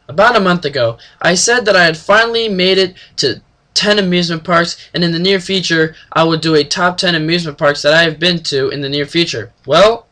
About a month ago, I said that I had finally made it to 10 amusement parks, and in the near future, I would do a top 10 amusement parks that I have been to in the near future. Well,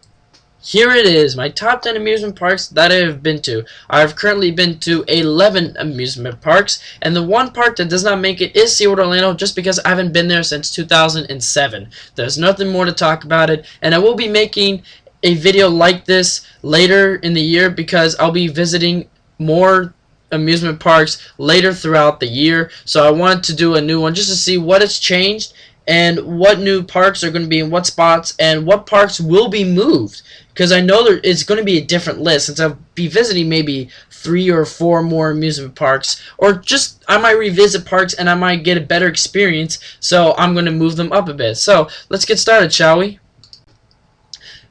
here it is, my top 10 amusement parks that I have been to. I have currently been to 11 amusement parks, and the one park that does not make it is SeaWorld Orlando, just because I haven't been there since 2007. There's nothing more to talk about it, and I will be making a video like this later in the year because I'll be visiting more amusement parks later throughout the year, so I wanted to do a new one just to see what has changed and what new parks are going to be in what spots and what parks will be moved, because I know it's going to be a different list since I'll be visiting maybe 3 or 4 more amusement parks, or just I might revisit parks and I might get a better experience, so I'm going to move them up a bit. So let's get started, shall we?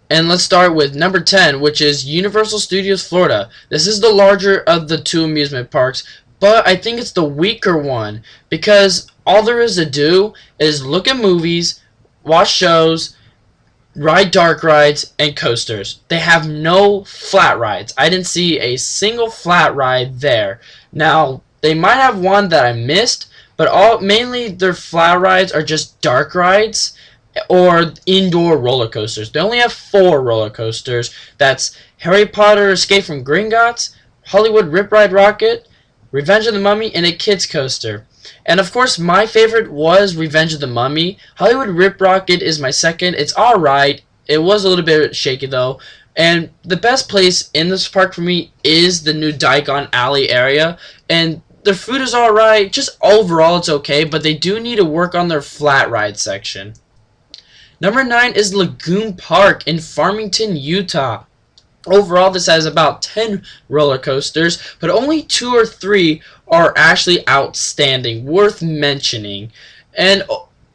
And let's start with number 10, which is Universal Studios Florida. This is the larger of the 2 amusement parks, but I think it's the weaker one because all there is to do is look at movies, watch shows, ride dark rides, and coasters. They have no flat rides. I didn't see a single flat ride there. Now, they might have one that I missed, but mainly their flat rides are just dark rides or indoor roller coasters. They only have 4 roller coasters. That's Harry Potter Escape from Gringotts, Hollywood Rip Ride Rocket, Revenge of the Mummy, and a kids coaster. And of course, my favorite was Revenge of the Mummy. Hollywood Rip Rocket is my second. It's alright. It was a little bit shaky though. And the best place in this park for me is the new Diagon Alley area. And their food is alright. Just overall, it's okay. But they do need to work on their flat ride section. Number 9 is Lagoon Park in Farmington, Utah. Overall, this has about 10 roller coasters, but only 2 or 3 are actually outstanding, worth mentioning. And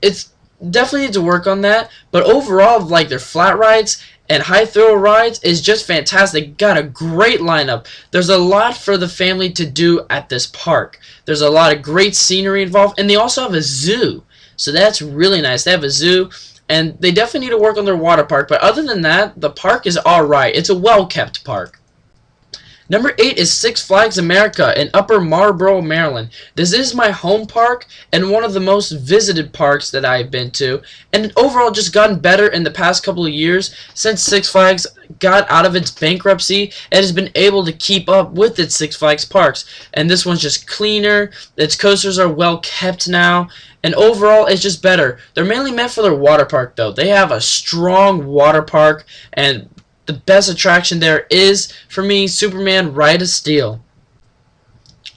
it's definitely need to work on that, but overall, like their flat rides and high thrill rides is just fantastic. Got a great lineup. There's a lot for the family to do at this park. There's a lot of great scenery involved, and they also have a zoo. So that's really nice. They have a zoo. And they definitely need to work on their water park. But other than that, the park is alright. It's a well-kept park. Number 8 is Six Flags America in Upper Marlboro, Maryland. This is my home park and one of the most visited parks that I've been to. And overall just gotten better in the past couple of years since Six Flags got out of its bankruptcy. It has been able to keep up with its Six Flags parks. And this one's just cleaner. Its coasters are well kept now. And overall, it's just better. They're mainly meant for their water park, though. They have a strong water park, and the best attraction there is, for me, Superman Ride of Steel.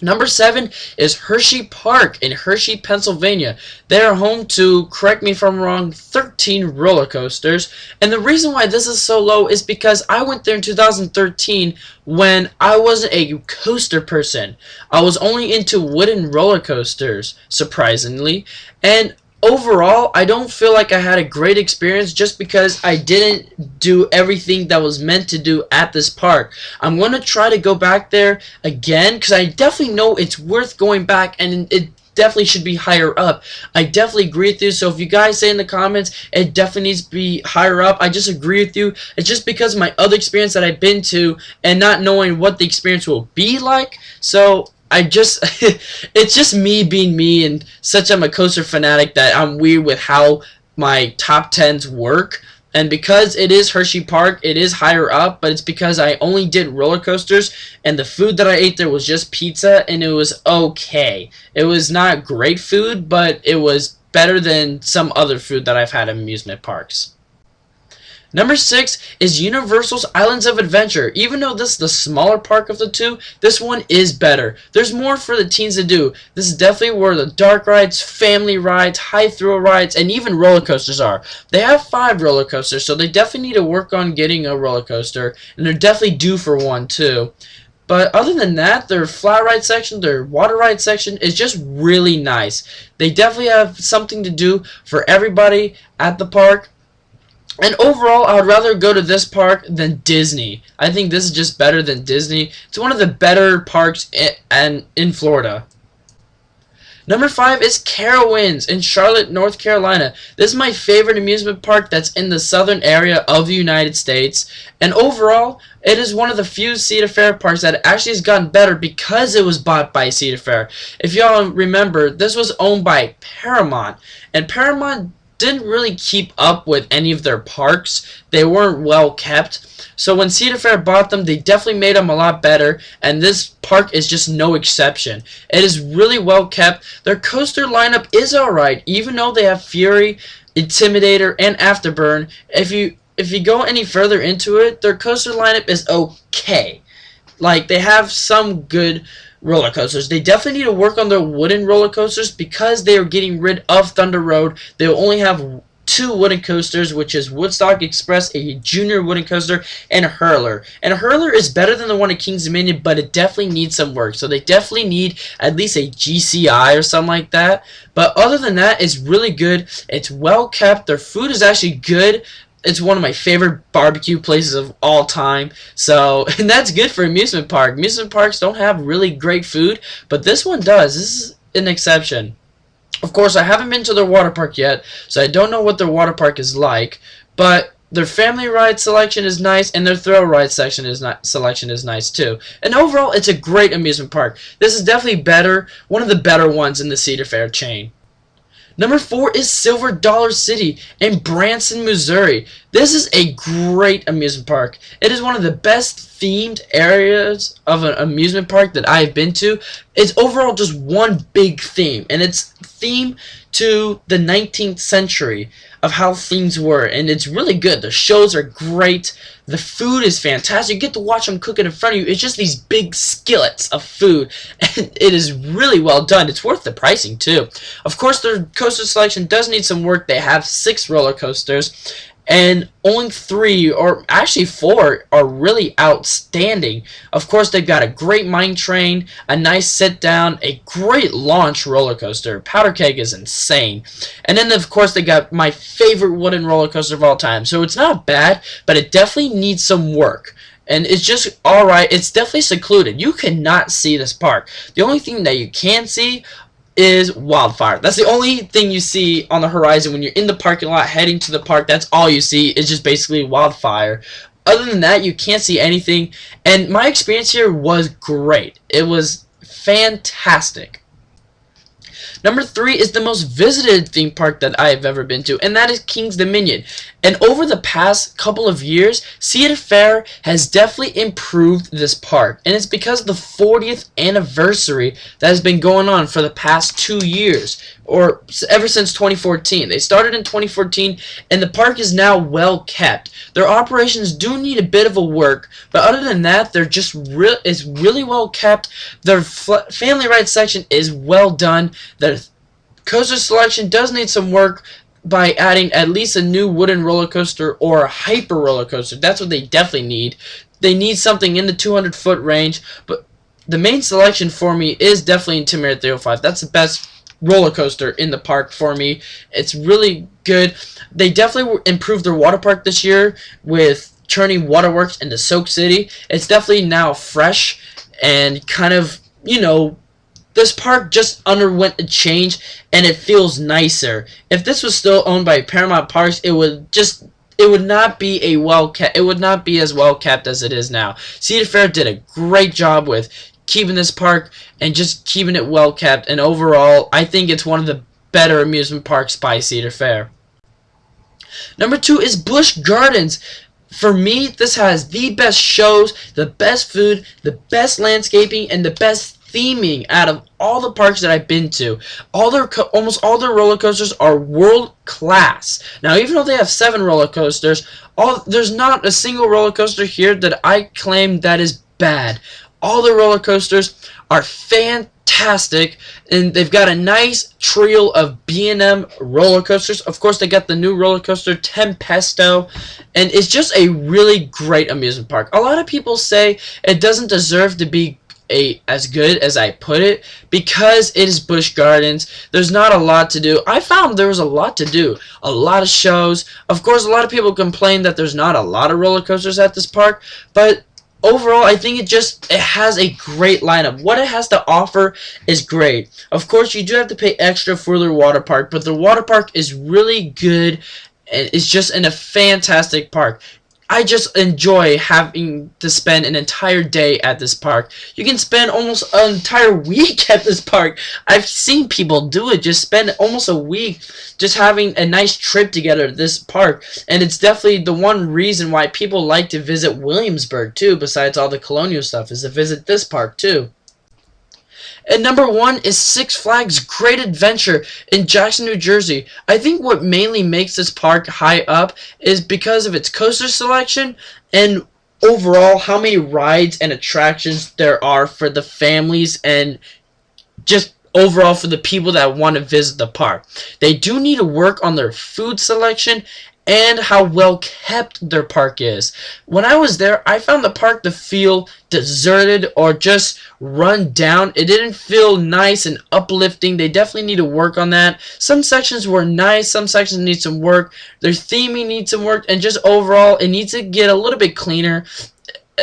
Number 7 is Hershey Park in Hershey, Pennsylvania. They are home to, correct me if I'm wrong, 13 roller coasters. And the reason why this is so low is because I went there in 2013 when I wasn't a coaster person. I was only into wooden roller coasters, surprisingly. And overall, I don't feel like I had a great experience just because I didn't do everything that was meant to do at this park. I'm going to try to go back there again because I definitely know it's worth going back, and it definitely should be higher up. I definitely agree with you, so if you guys say in the comments it definitely needs to be higher up, I just agree with you. It's just because of my other experience that I've been to and not knowing what the experience will be like. So it's just me being me, and such I'm a coaster fanatic that I'm weird with how my top 10s work. And because it is Hershey Park, it is higher up, but it's because I only did roller coasters, and the food that I ate there was just pizza, and it was okay. It was not great food, but it was better than some other food that I've had at amusement parks. Number 6 is Universal's Islands of Adventure. Even though this is the smaller park of the 2, this one is better. There's more for the teens to do. This is definitely where the dark rides, family rides, high thrill rides, and even roller coasters are. They have 5 roller coasters, so they definitely need to work on getting a roller coaster, and they're definitely due for one too. But other than that, their flat ride section, their water ride section is just really nice. They definitely have something to do for everybody at the park. And overall, I would rather go to this park than Disney. I think this is just better than Disney. It's one of the better parks in Florida. Number 5 is Carowinds in Charlotte, North Carolina. This is my favorite amusement park that's in the southern area of the United States. And overall, it is one of the few Cedar Fair parks that actually has gotten better because it was bought by Cedar Fair. If y'all remember, this was owned by Paramount. And Paramount didn't really keep up with any of their parks. They weren't well kept. So when Cedar Fair bought them, they definitely made them a lot better, and this park is just no exception. It is really well kept. Their coaster lineup is alright, even though they have Fury, Intimidator, and Afterburn. If you go any further into it, their coaster lineup is okay. Like, they have some good roller coasters. They definitely need to work on their wooden roller coasters because they are getting rid of Thunder Road. They will only have 2 wooden coasters, which is Woodstock Express, a junior wooden coaster, and a Hurler. And a Hurler is better than the one at Kings Dominion, but it definitely needs some work. So they definitely need at least a GCI or something like that. But other than that, it's really good. It's well kept. Their food is actually good. It's one of my favorite barbecue places of all time. So, and that's good for amusement park. Amusement parks don't have really great food, but this one does. This is an exception. Of course, I haven't been to their water park yet, so I don't know what their water park is like, but their family ride selection is nice, and their thrill ride selection is nice too. And overall, it's a great amusement park. This is definitely better, one of the better ones in the Cedar Fair chain. Number 4 is Silver Dollar City in Branson, Missouri. This is a great amusement park. It is one of the best themed areas of an amusement park that I have been to. It's overall just one big theme, and it's themed to the 19th century of how things were, and it's really good. The shows are great. The food is fantastic. You get to watch them cooking in front of you. It's just these big skillets of food, and it is really well done. It's worth the pricing too. Of course, their coaster selection does need some work. They have 6 roller coasters, and only 3, or actually 4, are really outstanding. Of course, they've got a great mine train, a nice sit down, a great launch roller coaster. Powder Keg is insane. And then, of course, they got my favorite wooden roller coaster of all time. So it's not bad, but it definitely needs some work. And it's just alright. It's definitely secluded. You cannot see this park. The only thing that you can see is wildfire. That's the only thing you see on the horizon when you're in the parking lot heading to the park. That's all you see is just basically wildfire. Other than that, you can't see anything, and my experience here was great. It was fantastic. Number 3 is the most visited theme park that I have ever been to, and that is Kings Dominion. And over the past couple of years, Cedar Fair has definitely improved this park. And it's because of the 40th anniversary that has been going on for the past 2 years, or ever since 2014. They started in 2014, and the park is now well kept. Their operations do need a bit of a work, but other than that, they're just it's really well kept. Their family ride section is well done. Their coaster selection does need some work by adding at least a new wooden roller coaster or a hyper roller coaster. That's what they definitely need. They need something in the 200-foot range, but the main selection for me is definitely Intimidator 305. That's the best roller coaster in the park for me. It's really good. They definitely improved their water park this year with turning Waterworks into Soak City. It's definitely now fresh and kind of, you know, this park just underwent a change and it feels nicer. If this was still owned by Paramount Parks, it would not be as well kept as it is now. Cedar Fair did a great job with keeping this park and just keeping it well kept, and overall I think it's one of the better amusement parks by Cedar Fair. Number 2 is Busch Gardens. For me, this has the best shows, the best food, the best landscaping, and the best theming out of all the parks that I've been to. Almost all their roller coasters are world class. Now, even though they have 7 roller coasters, there's not a single roller coaster here that I claim that is bad. All the roller coasters are fantastic, and they've got a nice trio of B&M roller coasters. Of course, they got the new roller coaster Tempesto, and it's just a really great amusement park. A lot of people say it doesn't deserve to be as good as I put it because it is Busch Gardens. There's not a lot to do. I found there was a lot to do. A lot of shows. Of course, a lot of people complain that there's not a lot of roller coasters at this park, but overall, I think it has a great lineup. What it has to offer is great. Of course, you do have to pay extra for their water park, but the water park is really good, and it's just in a fantastic park. I just enjoy having to spend an entire day at this park. You can spend almost an entire week at this park. I've seen people do it, just spend almost a week just having a nice trip together at this park. And it's definitely the one reason why people like to visit Williamsburg too, besides all the colonial stuff, is to visit this park too. And number 1 is Six Flags Great Adventure in Jackson, New Jersey. I think what mainly makes this park high up is because of its coaster selection and overall how many rides and attractions there are for the families and just overall for the people that want to visit the park. They do need to work on their food selection and how well kept their park is. When I was there, I found the park to feel deserted or just run down. It didn't feel nice and uplifting. They definitely need to work on that. Some sections were nice, some sections need some work. Their theming needs some work, and just overall, it needs to get a little bit cleaner.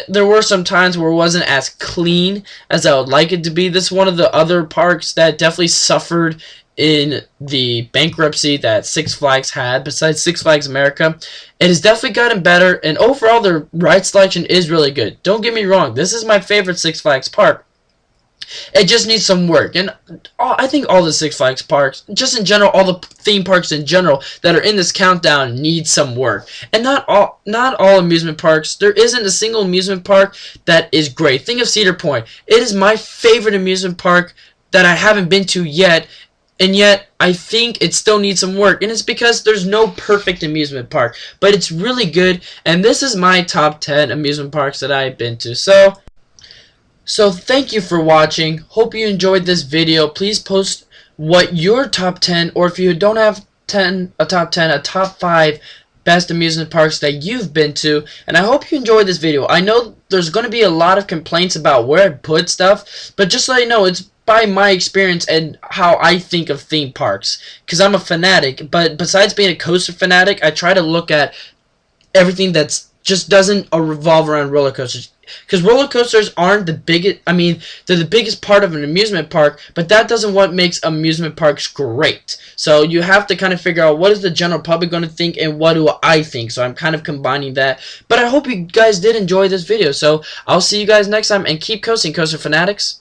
There were some times where it wasn't as clean as I would like it to be. This is one of the other parks that definitely suffered in the bankruptcy that Six Flags had, besides Six Flags America. It has definitely gotten better, and overall their ride selection is really good. Don't get me wrong, this is my favorite Six Flags park. It just needs some work, and I think all the Six Flags parks, just in general, all the theme parks in general that are in this countdown need some work. And not all amusement parks. There isn't a single amusement park that is great. Think of Cedar Point. It is my favorite amusement park that I haven't been to yet, and yet I think it still needs some work, and it's because there's no perfect amusement park, but it's really good, and this is my top 10 amusement parks that I've been to. So thank you for watching. Hope you enjoyed this video. Please post what your top 10, or if you don't have a top 5 best amusement parks that you've been to. And I hope you enjoyed this video. I know there's going to be a lot of complaints about where I put stuff, but just to let you know, it's by my experience and how I think of theme parks, because I'm a fanatic. But besides being a coaster fanatic, I try to look at everything that's just doesn't revolve around roller coasters, because roller coasters aren't the biggest. I mean, they're the biggest part of an amusement park, but that doesn't what makes amusement parks great. So you have to kind of figure out what is the general public going to think and what do I think. So I'm kind of combining that. But I hope you guys did enjoy this video. So I'll see you guys next time, and keep coasting, coaster fanatics.